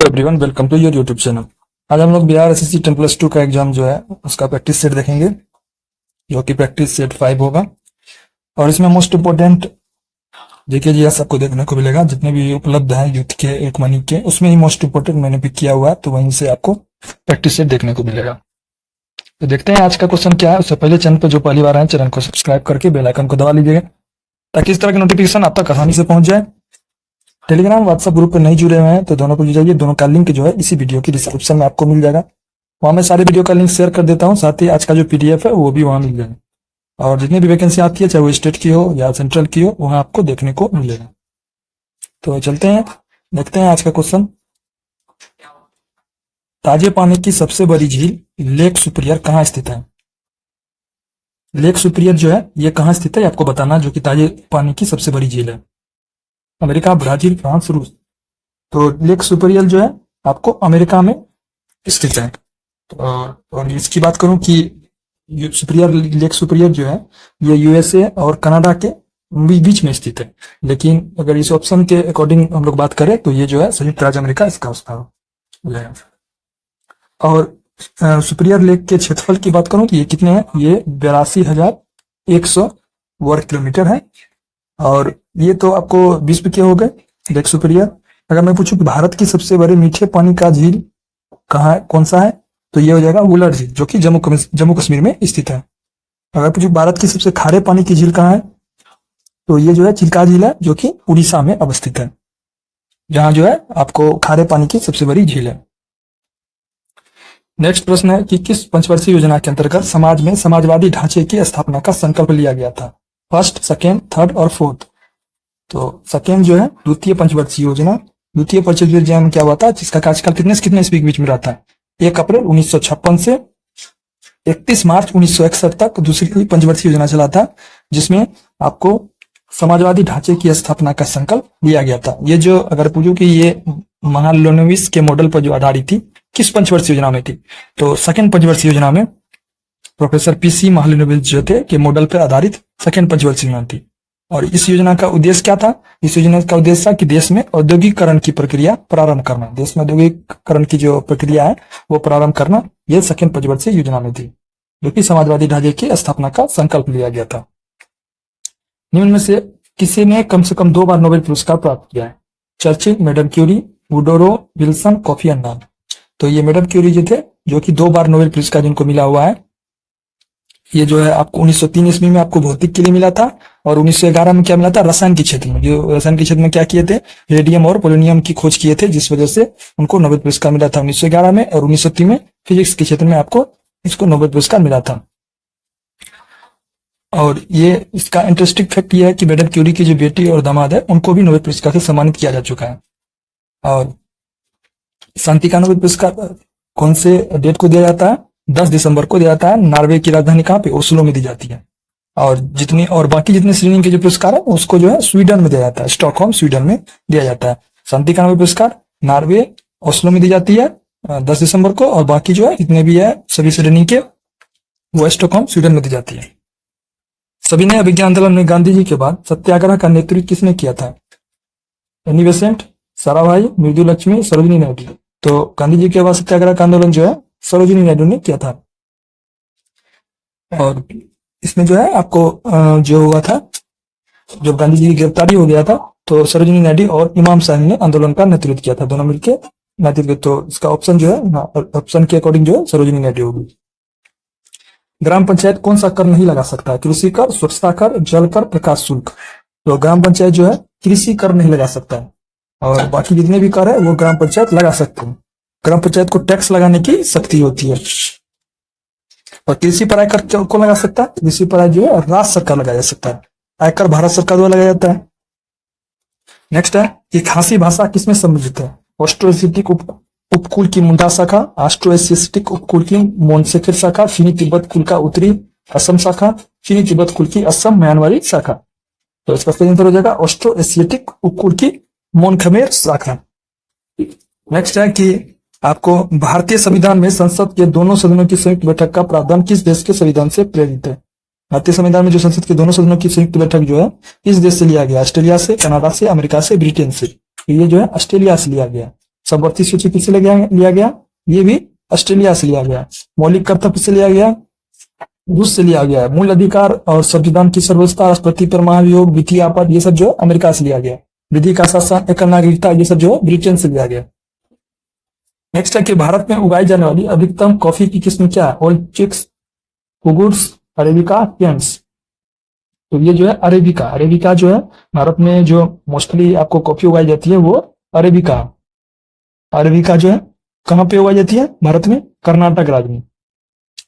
Everyone, welcome to your YouTube channel. आज हम लोग बिहार एसएससी 10+2 का एग्जाम जो है उसका प्रैक्टिस सेट देखेंगे, जो कि प्रैक्टिस सेट 5 होगा। और इसमें मोस्ट इम्पोर्टेंट जीके जीएस आपको देखने को मिलेगा, जितने भी उपलब्ध हैं यूथ के, एक मनी के, उसमें ही मोस्ट इम्पोर्टेंट मैंने पिक किया हुआ है, तो वहीं से आपको प्रैक्टिस सेट देखने को मिलेगा। तो देखते हैं आज का क्वेश्चन क्या है। उससे पहले चैनल पर जो पहली बार आए, चैनल को सब्सक्राइब करके बेल आइकन को दबा लीजिएगा, ताकि इस तरह की नोटिफिकेशन आप तक आसानी से पहुंच जाए। टेलीग्राम व्हाट्सएप ग्रुप पर नहीं जुड़े हुए हैं तो दोनों को जुड़ जाइए। दोनों का लिंक जो है इसी वीडियो की डिस्क्रिप्शन में आपको मिल जाएगा। वहां मैं सारे वीडियो का लिंक शेयर कर देता हूं, साथ ही आज का जो पीडीएफ है वो भी वहां मिल जाएगा। और जितनी भी वैकेंसी आती है, चाहे वो स्टेट की हो या सेंट्रल की हो, वहां आपको देखने को मिलेगा। तो चलते हैं, देखते हैं आज का क्वेश्चन। ताजे पानी की सबसे बड़ी झील लेक सुपीरियर कहाँ स्थित है? लेक सुपीरियर जो है ये कहाँ स्थित है, आपको बताना, जो कि ताजे पानी की सबसे बड़ी झील है। अमेरिका, ब्राजील, फ्रांस, रूस। तो लेक सुपीरियर जो है आपको अमेरिका में स्थित है। और इसकी बात करूं कि लेक सुपीरियर जो है ये यूएसए और कनाडा के बीच में स्थित है। लेकिन अगर इस ऑप्शन के अकॉर्डिंग हम लोग बात करें तो ये जो है संयुक्त राज्य अमेरिका इसका उसका है। और सुपीरियर लेक के क्षेत्रफल की बात करूं तो ये कितने हैं, ये 82,100 वर्ग किलोमीटर है। और ये तो आपको विश्व के हो गए लेक सुपीरियर। अगर मैं पूछूं कि भारत की सबसे बड़े मीठे पानी का झील कहाँ, कौन सा है, तो ये हो जाएगा वुलर झील, जो कि जम्मू कश्मीर में स्थित है। अगर पूछूं भारत की सबसे खारे पानी की झील कहाँ है, तो ये जो है चिल्का झील है, जो कि उड़ीसा में अवस्थित है, जहां जो है आपको खारे पानी की सबसे बड़ी झील है। नेक्स्ट प्रश्न है कि किस पंचवर्षीय योजना के अंतर्गत समाज में समाजवादी ढांचे की स्थापना का संकल्प लिया गया था? फर्स्ट, सेकेंड, थर्ड और फोर्थ। तो सेकेंड जो है द्वितीय पंचवर्षीय योजना। द्वितीय पंचवर्षीय योजना में क्या हुआ था, जिसका कार्यकाल कितने से कितने ईस्वी के बीच में रहता है? 1 अप्रैल 1956 से 31 मार्च 1961 तक दूसरी पंचवर्षीय योजना चला था, जिसमें आपको समाजवादी ढांचे की स्थापना का संकल्प लिया गया था। ये जो अगर पूछूं कि ये महालनोबिस के मॉडल पर जो आधारित थी, किस पंचवर्षीय योजना में थी, तो सेकेंड पंचवर्षीय योजना में प्रोफेसर पीसी महालनोबिस जो थे के मॉडल पर आधारित सेकेंड पंचवर्षीय योजना थी। और इस योजना का उद्देश्य क्या था? इस योजना का उद्देश्य था कि देश में औद्योगिकरण की प्रक्रिया प्रारंभ करना। देश में औद्योगिकरण की जो प्रक्रिया है वो प्रारंभ करना, यह सेकेंड पंचवर्षीय योजना में थी, जो कि समाजवादी ढांचे की स्थापना का संकल्प लिया गया था। निम्न में से किसी ने कम से कम 2 बार नोबेल पुरस्कार प्राप्त किया है? Churchill, madam Curie, Woodrow Wilson, Kofi Annan. तो ये मैडम क्यूरी जो थे, जो कि 2 बार नोबेल पुरस्कार जिनको मिला हुआ है, ये जो है आपको 1903 ईस्वी में आपको भौतिक के लिए मिला था, और 1911 में क्या मिला था, रसायन के क्षेत्र में। जो रसायन के क्षेत्र में क्या किए थे, रेडियम और पोलोनियम की खोज किए थे, जिस वजह से उनको नोबेल पुरस्कार मिला था 1911 में। और 1903 में फिजिक्स के क्षेत्र में आपको इसको नोबेल पुरस्कार मिला था। और ये इसका इंटरेस्टिंग फैक्ट ये है कि मैडम क्यूरी की जो बेटी और दामाद है, उनको भी नोबेल पुरस्कार से सम्मानित किया जा चुका है। और शांति का नोबेल पुरस्कार कौन से डेट को दिया जाता है? 10 दिसंबर को दिया जाता है। नॉर्वे की राजधानी कहाँ पे, ओस्लो में दी जाती है। और बाकी जितने श्रेणी के जो पुरस्कार है उसको जो है स्वीडन में दिया जाता है, स्टॉकहोम स्वीडन में दिया जाता है। शांति का नोबेल पुरस्कार नॉर्वे, ओस्लो में दी जाती है 10 दिसंबर को, और बाकी जो है जितने भी है सभी श्रेणी के वो स्टॉकहोम स्वीडन में दी जाती है। सविनय अभिज्ञान आंदोलन में गांधी जी के बाद सत्याग्रह का नेतृत्व किसने किया था? Annie Besant, Sarabhai, Mridulakshmi, Sarojini Naidu. तो गांधी जी के बाद सत्याग्रह का आंदोलन जो है सरोजिनी नायडू ने किया था। और इसमें जो है आपको जो हुआ था, जब गांधी जी की गिरफ्तारी हो गया था, तो सरोजिनी नायडू और इमाम साहब ने आंदोलन का नेतृत्व किया था, दोनों मिलकर नेतृत्व। तो इसका ऑप्शन जो है, ऑप्शन के अकॉर्डिंग जो है सरोजिनी नायडू होगी। ग्राम पंचायत कौन सा कर नहीं लगा सकता है? कृषि कर, स्वच्छता कर, जल कर, प्रकाश शुल्क। तो ग्राम पंचायत जो है कृषि कर नहीं लगा सकता है, और बाकी जितने भी कर है वो ग्राम पंचायत लगा सकते हैं। ग्राम पंचायत को टैक्स लगाने की शक्ति होती है। और कृषि पर आयकर कौन लगा सकता है? कृषि पर आय जो है राज्य सरकार लगाया जा सकता है, आयकर भारत सरकार द्वारा लगाया जाता है। नेक्स्ट है कि खासी भाषा किसमें सम्मिलित है? ऑस्ट्रो-एशियाटिक उपकुल की मुंडा शाखा, ऑस्ट्रो-एशियाटिक उपकुल की मोनसेखेर शाखा, चीनी तिब्बत कुल का उत्तरी असम शाखा, चीनी तिब्बत कुल की असम म्यांमारी शाखा। तो इसका सही आंसर हो जाएगा ऑस्ट्रो-एशियाटिक उपकुल की मोनखमेर शाखा। नेक्स्ट है कि आपको भारतीय संविधान में संसद के दोनों सदनों की संयुक्त बैठक का प्रावधान किस देश के संविधान से प्रेरित है? भारतीय संविधान में जो संसद के दोनों सदनों की संयुक्त बैठक जो है किस देश से लिया गया? ऑस्ट्रेलिया से, कनाडा से, अमेरिका से, ब्रिटेन से। ये जो है ऑस्ट्रेलिया से लिया गया। सबवर्ती सूची किससे लिया गया? ये भी ऑस्ट्रेलिया से लिया गया। मौलिक कर्तव्य किससे लिया गया? रूस से लिया गया है। मूल अधिकार और संविधान की सर्वोच्चता, राष्ट्रपति पर महाभियोग, वित्तीय आपात, ये सब जो है अमेरिका से लिया गया। विधि का शासन, एकल नागरिकता, ये सब जो है ब्रिटेन से लिया गया। नेक्स्ट है कि भारत में उगाई जाने वाली अधिकतम कॉफी की किस्म क्या है? Old chicks, Coorgs, arabica, Kents. तो ये जो है अरेबिका, अरेबिका जो है भारत में जो मोस्टली आपको कॉफी उगाई जाती है वो अरेबिका। अरेबिका जो है कहाँ पे उगाई जाती है? भारत में कर्नाटक राज्य में।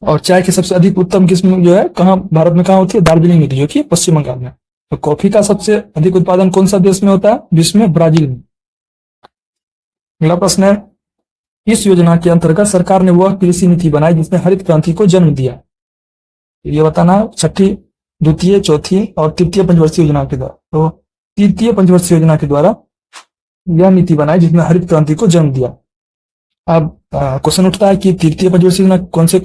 और चाय की सबसे अधिक उत्तम किस्म जो है कहाँ भारत में कहाँ होती है? दार्जिलिंग में, जो कि पश्चिम बंगाल में। तो कॉफी का सबसे अधिक उत्पादन कौन सा देश में होता है? विश्व में ब्राजील में। अगला प्रश्न है, इस योजना के अंतर्गत सरकार ने वह कृषि नीति बनाई जिसने हरित क्रांति को जन्म दिया। ये बताना छठी, द्वितीय, चौथी और तृतीय पंचवर्षीय योजना के द्वारा। तो तृतीय पंचवर्षीय योजना के द्वारा यह नीति बनाई जिसने हरित क्रांति को जन्म दिया। अब क्वेश्चन उठता है कि तृतीय पंचवर्षीय योजना कौन से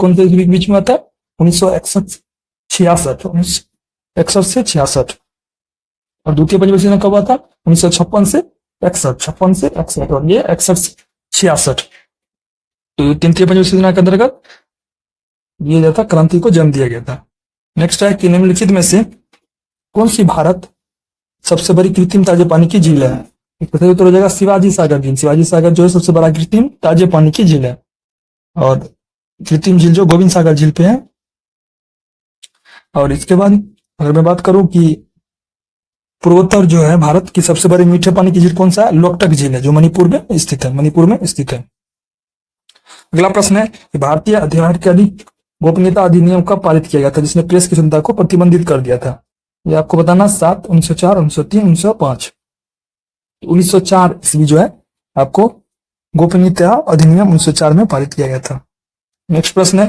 बीच में आता है? 1961 से 66। और द्वितीय पंचवर्षीय योजना कब आता? 1956 से 61, और ये 61 से 66। तो तृतीय पंचवर्षीय योजना के अंतर्गत ये जो था क्रांति को जन्म दिया गया था। नेक्स्ट है कि निम्नलिखित में से कौन सी भारत सबसे बड़ी कृत्रिम ताजे पानी की झील है? सही उत्तर हो जाएगा शिवाजी सागर झील। शिवाजी सागर जो है सबसे बड़ा कृत्रिम ताजे पानी की झील है। और कृत्रिम झील जो गोविंद सागर झील पे है। और इसके बाद अगर मैं बात करूं कि पूर्वोत्तर जो है भारत की सबसे बड़ी मीठे पानी की झील कौन सा है? लोकटक झील है, जो मणिपुर में स्थित है। अगला प्रश्न है कि भारतीय आधिकारिक गोपनीयता अधिनियम कब पारित किया गया था जिसने प्रेस की स्वतंत्रता को प्रतिबंधित कर दिया था? ये आपको बताना 7, 1904, 1903, 1905। 1904 ईस्वी जो है आपको गोपनीयता अधिनियम 1904 में पारित किया गया था। नेक्स्ट प्रश्न है,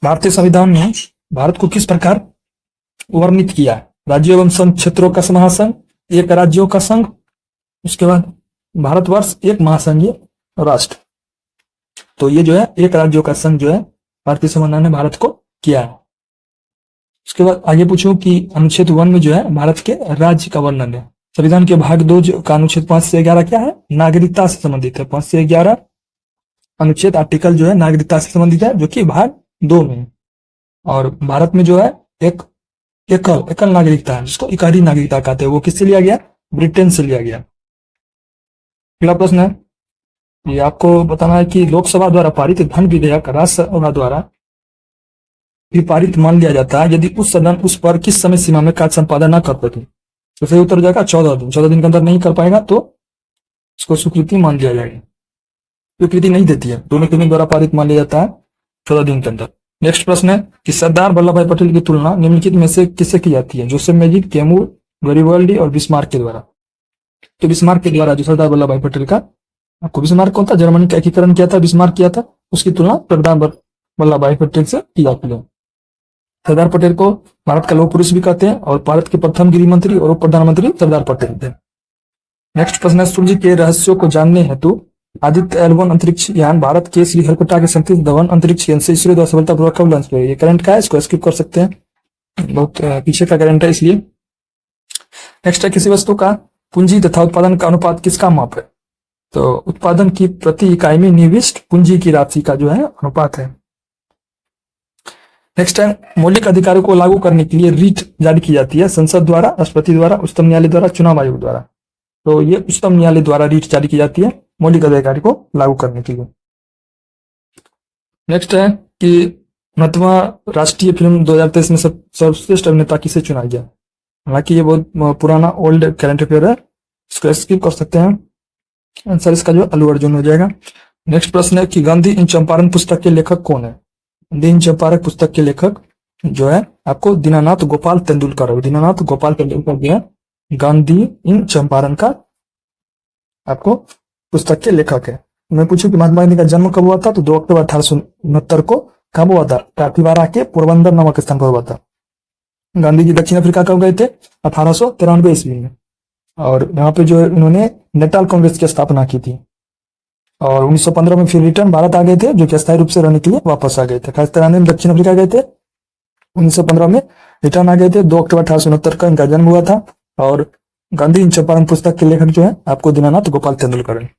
भारतीय संविधान ने भारत को किस प्रकार वर्णित किया है? राज्यों एवं संघ क्षेत्रों का महासंघ, एक राज्यों का संघ, उसके बाद भारतवर्ष एक महासंघीय राष्ट्र। तो ये जो है एक राज्यों का संघ जो है भारतीय संविधान ने भारत को किया है। उसके बाद आगे पूछूं कि अनुच्छेद 1 में जो है भारत के राज्य का वर्णन है। संविधान के भाग 2 का अनुच्छेद 5 से 11 क्या है? नागरिकता से संबंधित है। 5 से 11 अनुच्छेद आर्टिकल जो है नागरिकता से संबंधित है, जो कि भाग 2 में है। और भारत में जो है एक एकल नागरिकता है, जिसको इकहरी नागरिकता कहते हैं। वो किससे लिया गया? ब्रिटेन से लिया गया। अगला प्रश्न है, ये आपको बताना है कि लोकसभा द्वारा पारित धन विधेयक राज्यसभा द्वारा भी पारित मान लिया जाता है यदि उस सदन उस पर किस समय सीमा में कार्य संपादन न कर सके। तो सही उत्तर हो जाएगा 14 दिन। 14 दिन के अंदर नहीं कर पाएगा तो उसको स्वीकृति मान लिया जाएगा। स्वीकृति नहीं देती है, दोनों के द्वारा पारित मान लिया जाता है 14 दिन के अंदर। नेक्स्ट प्रश्न है कि सरदार वल्लभ भाई पटेल की तुलना निम्नलिखित में से किससे की जाती है? जोसेफ मैजिक, कैमूर, गैरिबाल्डी और बिस्मार्क के द्वारा। तो बिस्मार्क के द्वारा जो सरदार वल्लभ भाई पटेल का, आपको बिस्मार्क कौन था? जर्मनी का एकीकरण किया था, बिस्मार्क किया था, उसकी तुलना सरदार वल्लभ भाई पटेल से की जाती है। सरदार पटेल को भारत का लौह पुरुष भी कहते हैं और भारत के प्रथम गृह मंत्री और उप प्रधानमंत्री सरदार पटेल थे। नेक्स्ट प्रश्न है, सूर्य के रहस्यों को जानने हेतु आदित्य L1 अंतरिक्ष यान भारत के श्रीहरिकोटा के सतीश धवन अंतरिक्ष यान से इसरो द्वारा सफलतापूर्वक कब लॉन्च किया? ये करंट का है, इसको स्किप कर सकते हैं, बहुत पीछे का करंट है इसलिए। नेक्स्ट है, किसी वस्तु का पूंजी तथा उत्पादन का अनुपात किसका माप है? तो उत्पादन की प्रति इकाई में निविष्ट पूंजी की राशि का जो है अनुपात है। नेक्स्ट है, मौलिक अधिकारों को लागू करने के लिए रीट जारी की जाती है संसद द्वारा, राष्ट्रपति द्वारा, उच्चतम न्यायालय द्वारा, चुनाव आयोग द्वारा। तो ये उच्चतम न्यायालय द्वारा रीट जारी की जाती है मौलिक अधिकार को लागू करने के लिए। नेक्स्ट है कि 29वां राष्ट्रीय फिल्म 2023 में सर्वश्रेष्ठ अभिनेता किसे चुना गया? हालांकि ये बहुत पुराना ओल्ड करंट अफेयर है, इसको स्किप कर सकते हैं। आंसर इसका जो अल्लू अर्जुन हो जाएगा। नेक्स्ट प्रश्न है कि गांधी इन चंपारण पुस्तक के लेखक कौन है? गांधी इन चंपारण पुस्तक के लेखक जो है आपको दीनानाथ गोपाल तेंदुलकर है। दीनानाथ गोपाल तेंदुलकर जो है गांधी इन चंपारण का आपको पुस्तक के लेखक है। मैं पूछूं कि महात्मा गांधी का जन्म कब हुआ था? तो 2 अक्टूबर 1869 को कब हुआ था? काठीवारा के पोरबंदर नामक स्थान पर हुआ था। गांधी जी दक्षिण अफ्रीका कब गए थे? 1893 ईस्वी में। और यहाँ पे जो इन्होंने नेटाल कांग्रेस की स्थापना की थी। और 1915 में फिर रिटर्न भारत आ गए थे, जो कि अस्थायी रूप से रहने के लिए वापस आ गए थे। 93 में दक्षिण अफ्रीका गए थे, 1915 में रिटर्न आ गए थे। 2 अक्टूबर 1869 का इनका जन्म हुआ था। और गांधी इन चंपारण पुस्तक के लेखक जो है आपको दीनानाथ गोपाल तेंदुलकर है।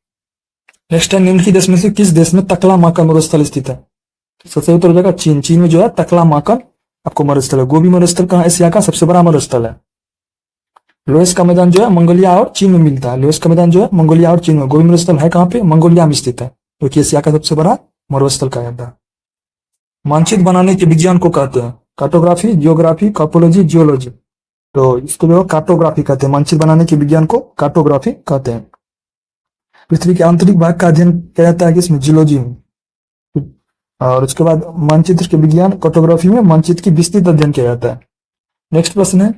नेक्स्ट है, निम्नलिखित देश में से किस देश में तकला माकन मरुस्थल स्थित है? तो सबसे उत्तर हो जाएगा चीन। चीन में जो है तकला माकन आपको मरुस्थल है। गोबी मरुस्थल कहाँ? एशिया का सबसे बड़ा मरुस्थल है। लोएस का मैदान जो है मंगोलिया और चीन में मिलता है। लोएस का मैदान जो है मंगोलिया और चीन में। गोबी मरुस्थल है कहाँ पे? मंगोलिया में स्थित है, जो कि एशिया का सबसे बड़ा मरुस्थल कहा जाता है। मानचित्र बनाने के विज्ञान को कहते हैं कार्टोग्राफी, जियोग्राफी, कार्पोलॉजी, जियोलॉजी। तो इसको जो कार्टोग्राफी कहते हैं। मानचित्र बनाने के विज्ञान को कार्टोग्राफी कहते हैं। पृथ्वी के आंतरिक भाग का अध्ययन किया जाता है किसमें? जियोलॉजी में। और उसके बाद मानचित्र के विज्ञान कार्टोग्राफी में मानचित्र की विस्तृत अध्ययन किया जाता है। नेक्स्ट प्रश्न है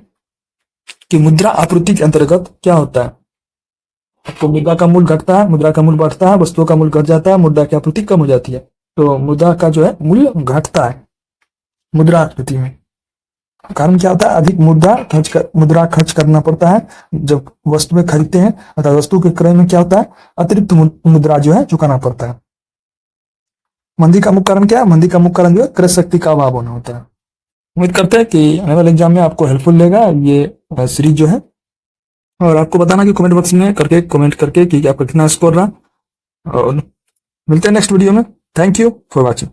कि मुद्रा आपूर्ति के अंतर्गत क्या होता है? आपको मुद्रा का मूल्य घटता है, मुद्रा का मूल्य बढ़ता है, वस्तुओं का मूल्य घट जाता है, मुद्रा की आपूर्ति कम हो जाती है। तो मुद्रा का जो है मूल्य घटता है मुद्रा आपूर्ति में। कारण क्या होता है? अधिक मुद्रा खर्च करना पड़ता है जब वस्तुएं खरीदते हैं, अर्थात वस्तु के क्रय में क्या होता है? अतिरिक्त मुद्रा जो है चुकाना पड़ता है। मंदी का मुख्य कारण क्या है? मंदी का मुख्य कारण जो है क्रय शक्ति का अभाव होना होता है। उम्मीद करते हैं कि आने वाले एग्जाम में आपको हेल्पफुल रहेगा ये सीरीज जो है। और आपको बताना कि कमेंट बॉक्स में करके कमेंट करके कि आपका कितना स्कोर रहा। और मिलते हैं नेक्स्ट वीडियो में। Thank you for watching.